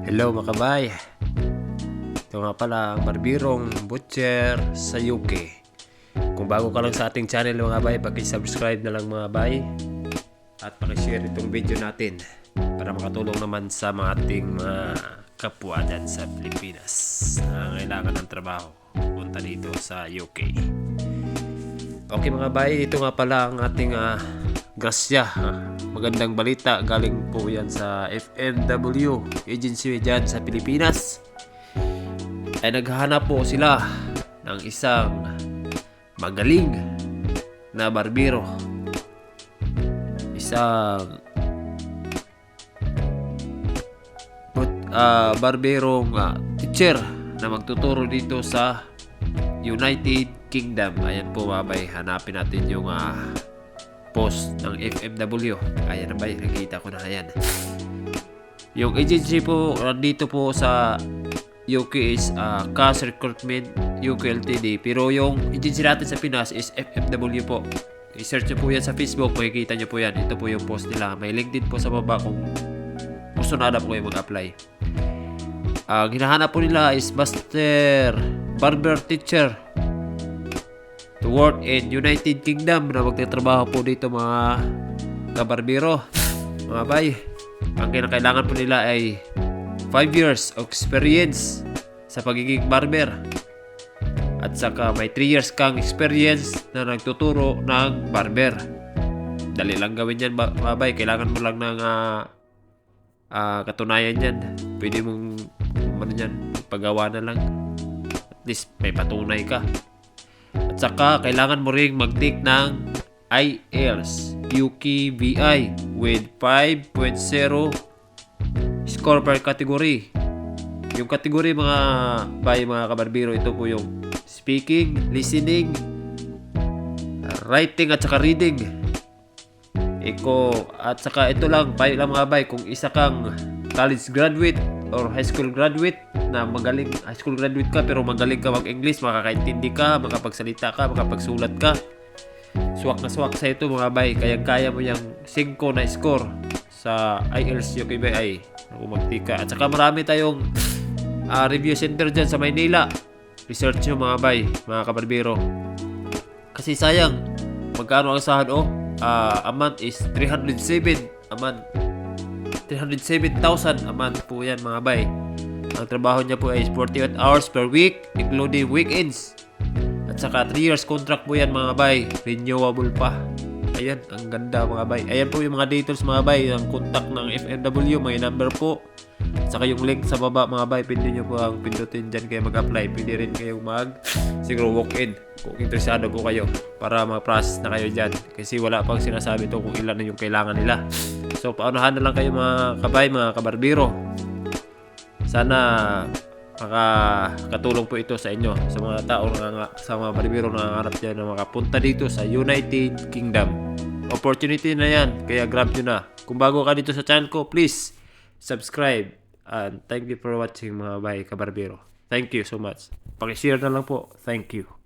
Hello mga kabay. Ito nga pala ang barbirong butcher sa UK. Kung bago ka lang sa ating channel mga bay, paki-subscribe na lang mga bay at paki-share itong video natin para makatulong naman sa mga ating mga kapwa dyan sa Pilipinas na kailangan ng trabaho punta dito sa UK. Okay mga bay, ito nga pala ang ating grasya. Magandang balita, galing po yan sa FMW agency dyan sa Pilipinas. Ay naghahanap po sila ng isang magaling na barbero, isang barberong teacher na magtuturo dito sa United Kingdom. Ayan po babay, hanapin natin yung post ng FMW. Ayan na ba, nakikita ko na yan. Yung agency po dito po sa UK is CAS Recruitment UK Ltd. Pero yung agency natin sa Pinas is FMW po. I-search nyo po yan sa Facebook, makikita nyo po yan. Ito po yung post nila. May link din po sa baba kung gusto na po kayo mag-apply. Ang hinahanap po nila is Master Barber Teacher to work in United Kingdom na magtatrabaho po dito mga kabarbero, mga bay. Ang kinakailangan po nila ay 5 years of experience sa pagiging barber at saka may 3 years kang experience na nagtuturo ng barber. Dali lang gawin yan mga bay, kailangan mo lang ng katunayan yan. Pwede mong pagawa na lang, at least may patunay ka. At saka kailangan mo ring mag-take ng IELTS UKVI with 5.0 score per category. Yung category mga kabarbero, ito po yung speaking, listening, writing at saka reading. At saka ito lang, mga bay, kung isa kang college graduate or high school graduate na magaling, high school graduate ka pero magaling ka mag-English, makakaintindi ka, makapagsalita ka, makapagsulat ka, swak na swak sa ito mga bay, kaya mo yung 5 na score sa IELTS UKVI kung magtika. At saka marami tayong review center dyan sa Maynila. Research nyo mga bay, mga kabarbero, kasi sayang magkano ang sahod a month is 307 a month, 307,000 a month po yan mga bay. Ang trabaho niya po ay 48 hours per week including weekends. At saka 3 years contract po yan mga bay, renewable pa. Ayan, ang ganda mga bay. Ayan po yung mga details mga bay, ang contact ng FMW, may number po. At saka yung link sa baba mga bay, pwede nyo po ang pindutin dyan kayo mag-apply. Pwede rin kayo siguro walk-in kung interesado po kayo para ma-process na kayo dyan. Kasi wala pang sinasabi to kung ilan na yung kailangan nila. So paunahan na lang kayo mga kabay, mga kabarbero. Sana makakatulong po ito sa inyo, sa mga tao sa mga barbero na nangangarap dyan na makapunta dito sa United Kingdom. Opportunity na yan, kaya grab nyo na. Kung bago ka dito sa channel ko, please subscribe and thank you for watching mga bay kabarbero. Thank you so much. Paki-share na lang po. Thank you.